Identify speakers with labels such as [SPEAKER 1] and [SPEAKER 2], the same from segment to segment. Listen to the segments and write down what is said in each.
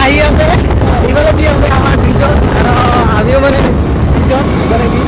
[SPEAKER 1] আহি আছে ইফালে দি আছে আমাৰ দুজন আৰু আমিও মানে দুজন ইফালে দি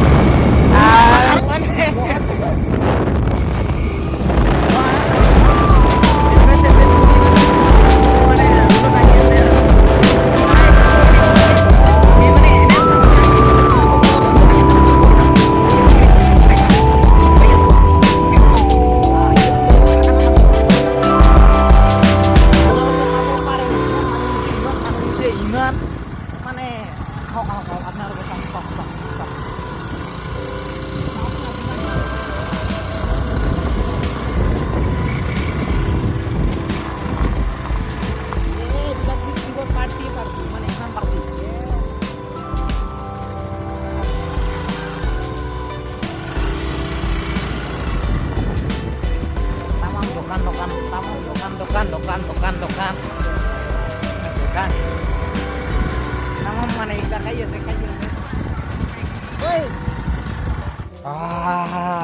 [SPEAKER 1] দোকান তামাম মানে এইটা খাই আছে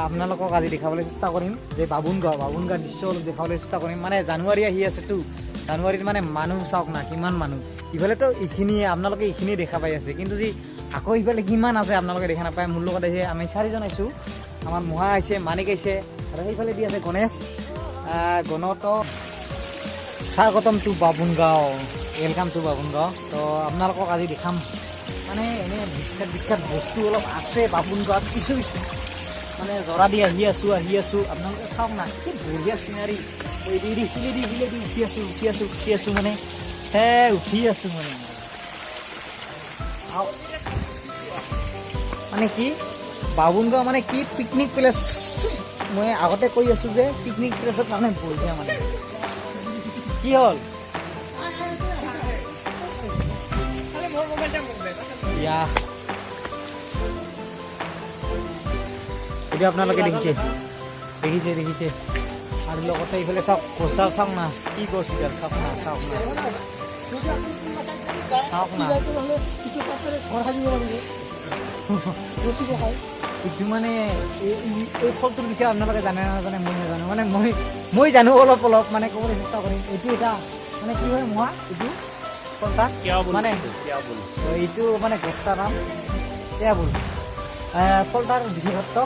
[SPEAKER 1] আপোনালোকক আজি দেখাবলৈ চেষ্টা কৰিম যে বাবুন গাঁও দৃশ্য অলপ দেখাবলৈ চেষ্টা কৰিম মানে জানুৱাৰী আহি আছেতো জানুৱাৰীত মানে মানুহ চাওক না কিমান মানুহ ইফালেতো এইখিনিয়ে আপোনালোকে এইখিনিয়ে দেখা পাই আছে কিন্তু যি আকৌ ইফালে কিমান আছে আপোনালোকে দেখা নাপায় মোৰ লগত আহিছে আমি চাৰিজন আহিছোঁ আমাৰ মহা আহিছে মানিক আহিছে আৰু সেইফালে দি আছে গণেশ গণত স্বাগতম টু বাবুন গাঁও ৱেলকাম টু বাবুন গাঁও তো আপোনালোকক আজি দেখাম মানে এনে বিখ্যাত বস্তু অলপ আছে বাবুন গাঁৱত কিছু মানে জৰা দি আহি আছোঁ আপোনালোকে চাওক না কি বঢ়িয়া চিনাৰী শিলেদি উঠি আছোঁ মানে উঠি আছোঁ মানে কি বাবুন গাঁও মানে কি পিকনিক প্লেচ মই আগতে কৈ আছোঁ যে পিকনিক প্লেচত মানে বঢ়িয়া মানে কি হ'ল এতিয়া আপোনালোকে দেখিছে আৰু লগতে এইফালে চাওক গছডাল চাওক না কি গছ এইডাল চাওক না এইটো মানে এই ফলটোৰ বিষয়ে আপোনালোকে জানে নাজানে মই নাজানো মানে মই জানো অলপ মানে ক'বলৈ চেষ্টা কৰিম এইটো এটা মানে কি হয় মহা এইটো ফলটা মানে এইটো মানে গছটাৰ নাম টেবুল ফলটাৰ বিশেষত্ব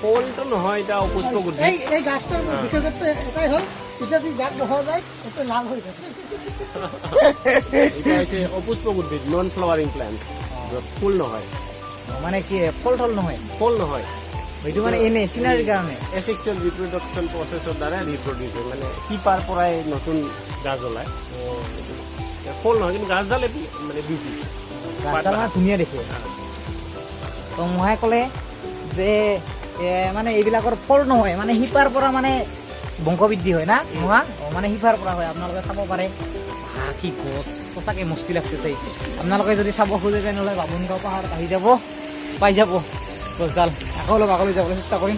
[SPEAKER 2] ফলটো নহয় এটা অপুষ্পক উদ্ভিদ
[SPEAKER 3] এই গাছটাৰ বিশেষত্ব এটাই হ'ল এতিয়া যদি জাত বহা যায় এইটো লাভ হৈ থাকে
[SPEAKER 2] এটা হৈছে অপুষ্পক উদ্ভিদ নন ফ্লাৱাৰিং প্লান্টছ ফুল নহয়
[SPEAKER 1] মানে কি ফল নহয় এইটো মানে এনে চিনাৰীৰ কাৰণে
[SPEAKER 2] এছেক্সুৱেল ৰিপ্ৰডাকশ্যন প্ৰচেছৰ দ্বাৰা ৰিপ্ৰডিউচ হয় মানে শিপাৰ পৰাই নতুন গাছ ওলায় ফল নহয় কিন্তু গাছডাল মানে বিউটি
[SPEAKER 1] গাছডাল মানে ধুনীয়া দেখে তো মহাই ক'লে যে মানে এইবিলাকৰ ফল নহয় মানে শিপাৰ পৰা মানে বংশবৃদ্ধি হয় না মহা মানে শিপাৰ পৰা হয় আপোনালোকে চাব পাৰে কি গছ সঁচাকৈ মস্তি লাগছে চাই আপোনালোকে যদি চাব খোজে তেনেহ'লে বামুণ গাঁও পাহাৰত আহি যাব পাই যাব গছডাল আকৌ অলপ আগলৈ যাবলৈ চেষ্টা কৰিম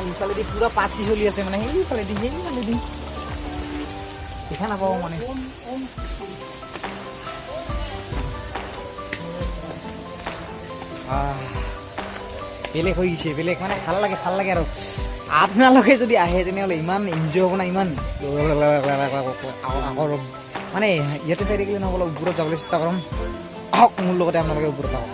[SPEAKER 1] সিফালেদি পুৰা পাৰ্টি চলি আছে মানে সেইফালেদি দেখা নাপাব মানে বেলেগ হৈ গৈছে বেলেগ মানে ভাল লাগে আৰু আপোনালোকে যদি আহে তেনেহ'লে ইমান এনজয় হ'ব না ইমান মানে ইয়াতে চাই থাকিলে নহ'ব ওপৰত যাবলৈ চেষ্টা কৰিম আহক মোৰ লগতে আপোনালোকে ওপৰত আহক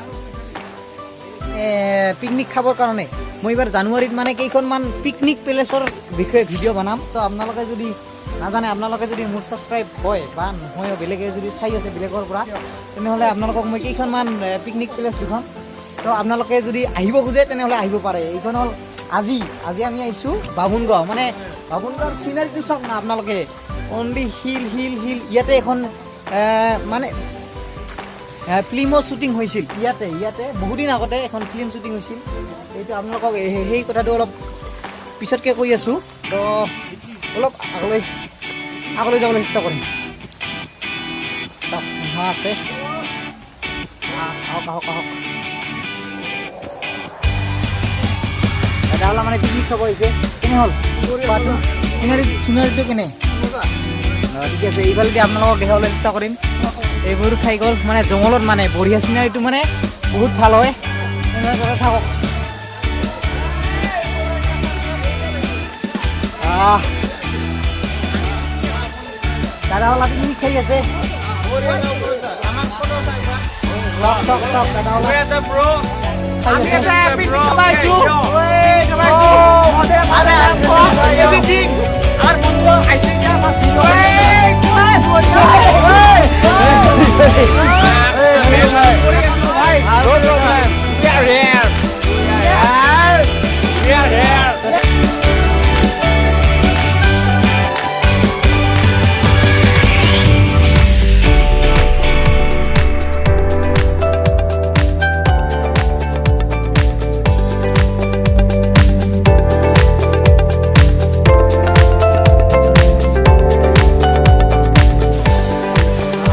[SPEAKER 1] পিকনিক খাবৰ কাৰণে মই এইবাৰ জানুৱাৰীত মানে কেইখনমান পিকনিক প্লেচৰ বিষয়ে ভিডিঅ' বনাম তো আপোনালোকে যদি নাজানে আপোনালোকে যদি মোৰ ছাবস্ক্ৰাইব হয় বা নহয় বেলেগে যদি চাই আছে বেলেগৰ পৰা তেনেহ'লে আপোনালোকক মই কেইখনমান পিকনিক প্লেচ দেখাম তো আপোনালোকে যদি আহিব খোজে তেনেহ'লে আহিব পাৰে এইখন হ'ল আজি আমি আহিছোঁ বামুণ গাঁও মানে বামুণ গাঁৱৰ চিনাৰীটো চাওক না আপোনালোকে অনলি হিল ইয়াতে এখন মানে ফিল্মৰ শ্বুটিং হৈছিল ইয়াতে বহুদিন আগতে এখন ফিল্ম শ্বুটিং হৈছিল এইটো আপোনালোকক সেই কথাটো অলপ পিছতকৈ কৈ আছোঁ তো অলপ আগলৈ যাবলৈ চেষ্টা কৰিম চাওক মহা আছে আহক দাদাওলা মানে পিকনিক খাব আহিছে কেনে হ'ল চিনাৰীটো কেনে ঠিক আছে এইফালেদি আপোনালোকক দেখাবলৈ চেষ্টা কৰিম এইবোৰ খাই গ'ল মানে জংঘলত মানে বঢ়িয়া চিনাৰীটো মানে বহুত ভাল হয় থাকক দাদাওয়ালা পিকনিক খাই আছে চক দাদাওয়ালা খাই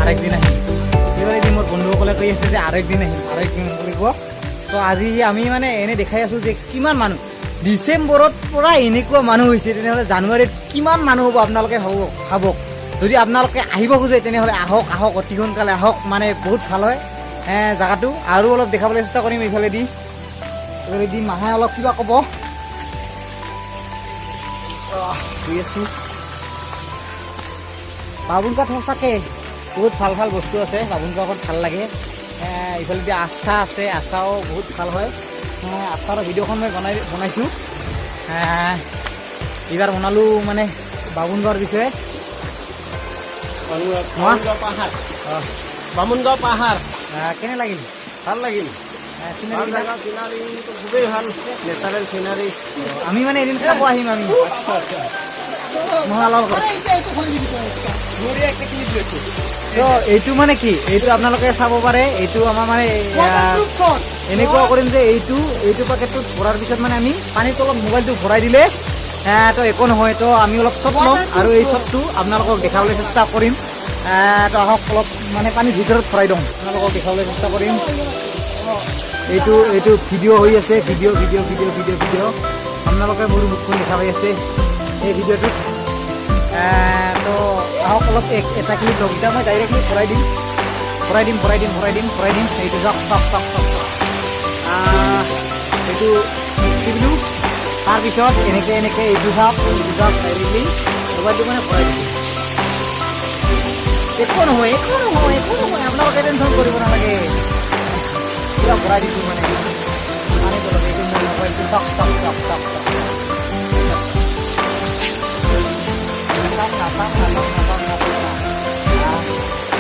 [SPEAKER 1] আরেকদিন আহিম এইবাৰ এদিন মোৰ বন্ধুসকলে কৈ আছে যে আরেকদিন আহিম বুলি কওঁ তো আজি আমি মানে এনে দেখাই আছোঁ যে কিমান মানুহ ডিচেম্বৰত পৰা এনেকুৱা মানুহ হৈছে তেনেহ'লে জানুৱাৰীত কিমান মানুহ হ'ব আপোনালোকে ভাবক যদি আপোনালোকে আহিব খোজে তেনেহ'লে আহক অতি সোনকালে আহক মানে বহুত ভাল হয় জেগাটো আৰু অলপ দেখাবলৈ চেষ্টা কৰিম এইফালেদি মাহে অলপ কিবা ক'ব গৈ আছোঁ বাবুনগাঁৱত সঁচাকে বহুত ভাল বস্তু আছে বাবুনগাঁৱত ভাল লাগে ইফালেদি আস্থা আছে আস্থাও বহুত ভাল হয় আস্থাৰ ভিডিঅ'খন মই বনাইছোঁ এইবাৰ বনালোঁ মানে বামুণগাঁৱৰ বিষয়ে
[SPEAKER 2] বামুণগাঁও পাহাৰ
[SPEAKER 1] কেনে লাগিল
[SPEAKER 2] ভাল লাগিল চিনাৰীটো খুবেই ভাল নেচাৰেল চিনাৰী
[SPEAKER 1] আমি মানে এদিন খাব আহিম আমি মহালাল এইটো মানে কি এইটো আপোনালোকে চাব পাৰে এইটো আমাৰ মানে এনেকুৱা কৰিম যে এইটো পেকেটটোত ভৰাৰ পিছত মানে আমি পানীৰ তলত মোবাইলটো ভৰাই দিলে তো একো নহয় তো আমি অলপ শ্বট ল'ম আৰু এই শ্বটটো আপোনালোকক দেখাবলৈ চেষ্টা কৰিম তো আহক অলপ মানে পানীৰ ভিতৰত ভৰাই দিওঁ আপোনালোকক দেখাবলৈ চেষ্টা কৰিম এইটো ভিডিঅ' হৈ আছে ভিডিঅ' আপোনালোকে মোৰ মুখখন দেখা পাই আছে এই ভিডিঅ'টোত তো আহক অলপ এটা ক্লিপ লওক এতিয়া মই ডাইৰেক্টলি ভৰাই দিম এইটো যাওক এইটো কি দিলোঁ তাৰপিছত এনেকৈ এইটো চাওক ডাইৰেক্টলি মোবাইলটো মানে ভৰাই দিম একো নহয় আপোনালোকে টেনশ্যন কৰিব নালাগে পুৰা ভৰাই দিছোঁ মানে পানী তলত এইটো মোৰ মোবাইলটো চাওক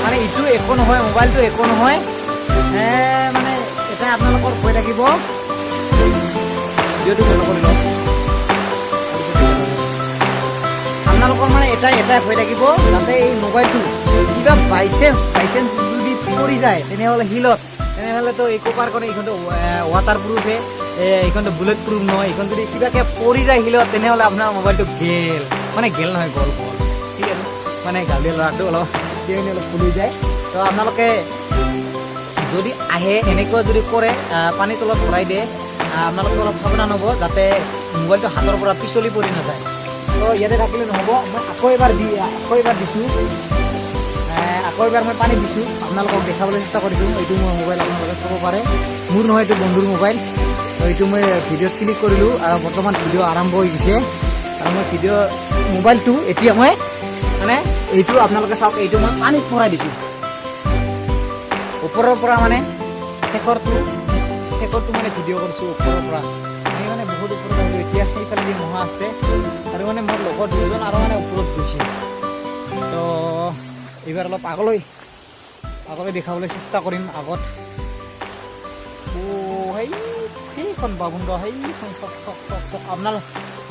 [SPEAKER 1] মানে ইটো একো নহয় মোবাইলটো একো নহয় মানে এটা আপোনালোকৰ কৈ থাকিব ভিডিঅ'টো বন্ধ কৰি লওক আপোনালোকৰ মানে এটাই হৈ থাকিব যাতে এই মোবাইলটো কিবা বাইচেঞ্চ যদি পৰি যায় তেনেহ'লেতো একো পাৰ কৰে এইখনটো ৱাটাৰ প্ৰুফে এইখনটো বুলেট প্ৰুফ নহয় এইখন যদি কিবাকৈ পৰি যায় শিলত তেনেহ'লে আপোনাৰ মোবাইলটো গেল নহয় গ'ল ঠিক আছে মানে গালি ল'ৰাটো অলপ ফুলি যায় তো আপোনালোকে যদি আহে এনেকুৱা যদি কৰে পানীৰ তলত ভৰাই দিয়ে আপোনালোকে অলপ সাৱধান হ'ব যাতে মোবাইলটো হাতৰ পৰা পিছলি পৰি নাযায় তো ইয়াতে থাকিলে নহ'ব মই আকৌ এবাৰ মই পানী দিছোঁ আপোনালোকক দেখাবলৈ চেষ্টা কৰিছোঁ এইটো মোৰ মোবাইল আপোনালোকে চাব পাৰে মোৰ নহয় এইটো বন্ধুৰ মোবাইল তো এইটো মই ভিডিঅ'ত ক্লিক কৰিলোঁ আৰু বৰ্তমান ভিডিঅ' আৰম্ভ হৈ গৈছে আৰু মই মোবাইলটো এতিয়া মই মানে এইটো আপোনালোকে চাওক এইটো মই পানীত ভৰাই দিছোঁ ওপৰৰ পৰা মানে শেষৰটো মানে ভিডিঅ' কৰিছোঁ ওপৰৰ পৰা আমি মানে বহুত ওপৰত আহিলোঁ এতিয়া সেইফালে মহা আছে আৰু মানে মোৰ লগৰ দুজন আৰু মানে ওপৰত গৈছে তো এইবাৰ অলপ আগলৈ দেখাবলৈ চেষ্টা কৰিম আগত সেইখন বাবুনগাঁও সেইখন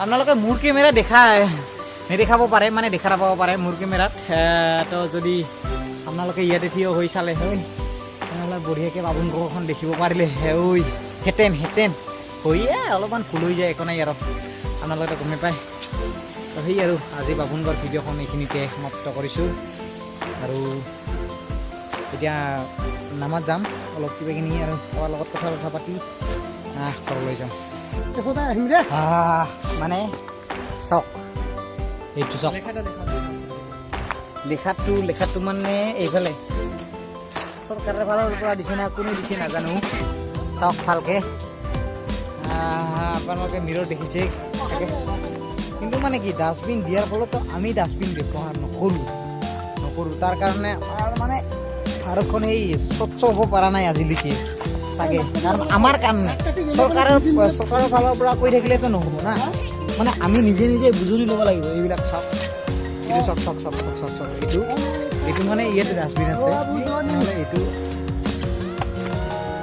[SPEAKER 1] আপোনালোকে মোৰ কেমেৰা নেদেখাব পাৰে মানে দেখা নাপাব পাৰে মোৰ কেমেৰাত তো যদি আপোনালোকে ইয়াতে থিয় হৈ চালে হয় তেনেহ'লে বঢ়িয়াকৈ বাবুনগাঁওখন দেখিব পাৰিলে হেঁতেন অলপমান ভুল হৈ যায় একো নাই আৰু আপোনালোকে গমেই পায় তো সেই আৰু আজি বাবুনগাঁৱৰ ভিডিঅ'খন এইখিনিতে সমাপ্ত কৰিছোঁ আৰু এতিয়া নামত যাম অলপ কিবাকিনি আৰু কাৰোবাৰ লগত কথা পাতি ঘৰলৈ যাম
[SPEAKER 3] আহিম দে
[SPEAKER 1] মানে চাওক এইটো চাওক লেখাটো মানে এইফালে চৰকাৰৰ ফালৰ পৰা দিছে না কোনে দিছে নাজানো চাওক ভালকৈ আপোনালোকে মিৰৰ দেখিছে চাগে কিন্তু মানে কি ডাষ্টবিন দিয়াৰ ফলতো আমি ডাষ্টবিন ব্যৱহাৰ নকৰোঁ তাৰ কাৰণে আমাৰ মানে ভাৰতখন সেই স্বচ্ছ হ'ব পৰা নাই আজিলৈকে চাগে কাৰণ আমাৰ কাৰণে চৰকাৰৰ ফালৰ পৰা কৈ থাকিলেতো নহ'ব না মানে আমি নিজে বুজুৰি ল'ব লাগিব এইবিলাক চাওক এইটো চাওক এইটো মানে ইয়াতে ডাষ্টবিন আছে নহ'লে এইটো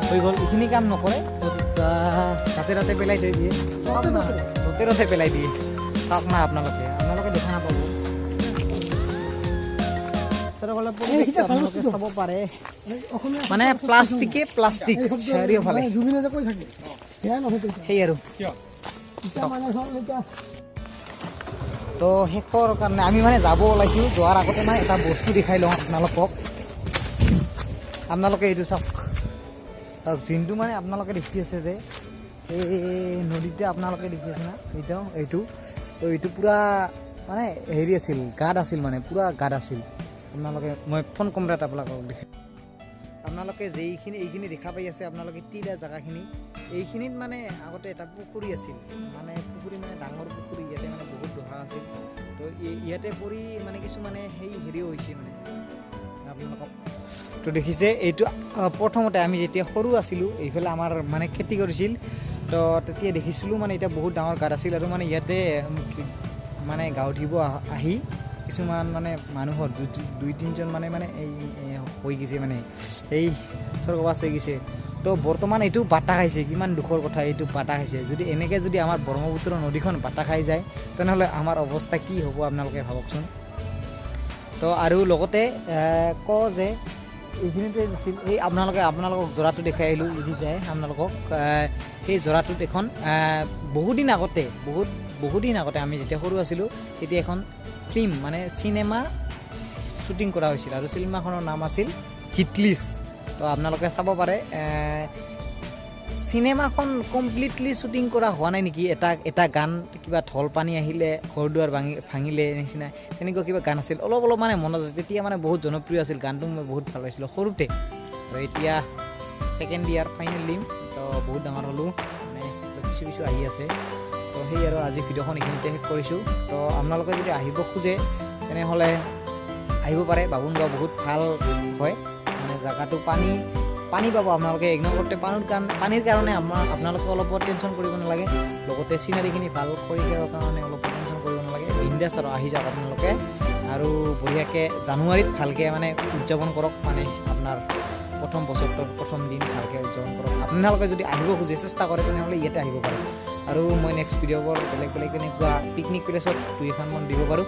[SPEAKER 1] হৈ গ'ল এইখিনি কাম নকৰে ৰাতে পেলাই থৈ দিয়ে ৰাতে পেলাই দিয়ে চাওক না আপোনালোকে দেখা নাপাব আপোনালোকে চাব পাৰে মানে প্লাষ্টিক চাৰিওফালে সেই আৰু তো শেষৰ কাৰণে আমি মানে যাব ওলাইছোঁ যোৱাৰ আগতে মানে এটা বস্তু দেখাই লওঁ আপোনালোকে এইটো চাওক যোনটো মানে আপোনালোকে দেখি আছে যে এই নদীতে আপোনালোকে দেখি আছে না এইটো পূৰা মানে হেৰি আছিল গাঁত আছিল মানে পূৰা গাঁত আছিল মই ফোন কেমেৰাত আপোনালোকক দেখাই আপোনালোকে এইখিনি দেখা পাই আছে আপোনালোকে তিৰা জেগাখিনি এইখিনিত মানে আগতে এটা পুখুৰী আছিল মানে ডাঙৰ পুখুৰী ইয়াতে মানে বহুত দহা আছিল তো ইয়াতে পৰি মানে কিছুমানে সেই হেৰিও হৈছে মানে আপোনালোকক তো দেখিছে এইটো প্ৰথমতে আমি যেতিয়া সৰু আছিলোঁ এইফালে আমাৰ মানে খেতি কৰিছিল তো তেতিয়া দেখিছিলোঁ মানে এতিয়া বহুত ডাঙৰ গাঁত আছিল আৰু মানে ইয়াতে মানে গা উঠিব আহি কিছুমান মানে মানুহৰ দুই তিনিজন মানে এই হৈ গৈছে মানে এই স্বৰ্গবাস হৈ গৈছে তো বৰ্তমান এইটো বাটা খাইছে কিমান দুখৰ কথা এইটো বাটা খাইছে যদি এনেকৈ যদি আমাৰ ব্ৰহ্মপুত্ৰ নদীখন বাটা খাই যায় তেনেহ'লে আমাৰ অৱস্থা কি হ'ব আপোনালোকে ভাবকচোন তো আৰু লগতে কওঁ যে এইখিনিতে আছিল এই আপোনালোকক জোৰাটো দেখাই আহিলোঁ যদি যায় আপোনালোকক সেই জোৰাটোত এখন বহুদিন আগতে আমি যেতিয়া সৰু আছিলোঁ তেতিয়া এখন ফিল্ম মানে চিনেমা শ্বুটিং কৰা হৈছিল আৰু চিনেমাখনৰ নাম আছিল হিটলিষ্ট তো আপোনালোকে চাব পাৰে চিনেমাখন কমপ্লিটলি শ্বুটিং কৰা হোৱা নাই নেকি এটা গান কিবা ঢল পানী আহিলে ঘৰ দুৱাৰ ভাঙিলে নিচিনা তেনেকুৱা কিবা গান আছিল অলপ মানে মনত আছে তেতিয়া মানে বহুত জনপ্ৰিয় আছিল গানটো মই বহুত ভাল পাইছিলোঁ সৰুতে আৰু এতিয়া ছেকেণ্ড ইয়াৰ ফাইনেল দিম তো বহুত ডাঙৰ হ'লোঁ মানে কিছু আহি আছে তো সেই আৰু আজি ভিডিঅ'খন এইখিনিতে শেষ কৰিছোঁ তো আপোনালোকে যদি আহিব খোজে তেনেহ'লে আহিব পাৰে বাবুনগাঁও বহুত ভাল হয় মানে জেগাটো পানী পাব আপোনালোকে এক নম্বৰতে পানীৰ কাৰণে আপোনালোকে অলপ টেনশ্যন কৰিব নালাগে লগতে চিনাৰীখিনি ভাল কৰি দিয়াৰ কাৰণে অলপ টেনশ্যন কৰিব নালাগে বিন্দাছ আৰু আহি যাওক আপোনালোকে আৰু বঢ়িয়াকৈ জানুৱাৰীত ভালকৈ মানে উদযাপন কৰক মানে আপোনাৰ প্ৰথম বছৰটোৰ প্ৰথম দিন ভালকৈ উদযাপন কৰক আপোনালোকে যদি আহিব খোজে চেষ্টা কৰে তেনেহ'লে ইয়াতে আহিব পাৰে আৰু মই নেক্সট ভিডিঅ'বোৰ বেলেগ তেনেকুৱা পিকনিক প্লেচত 2-3মান দিব পাৰোঁ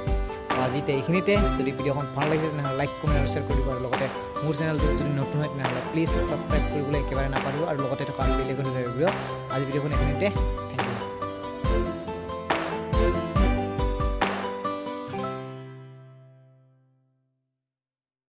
[SPEAKER 1] আজি এইখিনিতে যদি ভিডিঅ'খন ভাল লাগিছে তেনেহ'লে লাইক কমেণ্ট আৰু শ্বেয়াৰ কৰিব আৰু লগতে মোৰ চেনেলটোত যদি নতুন হয় তেনেহ'লে প্লিজ ছাবস্ক্ৰাইব কৰিবলৈ একেবাৰে নাপাহৰিব আৰু লগতে থকা বেল আইকনটো দাবিব আজি ভিডিঅ'খন এইখিনিতে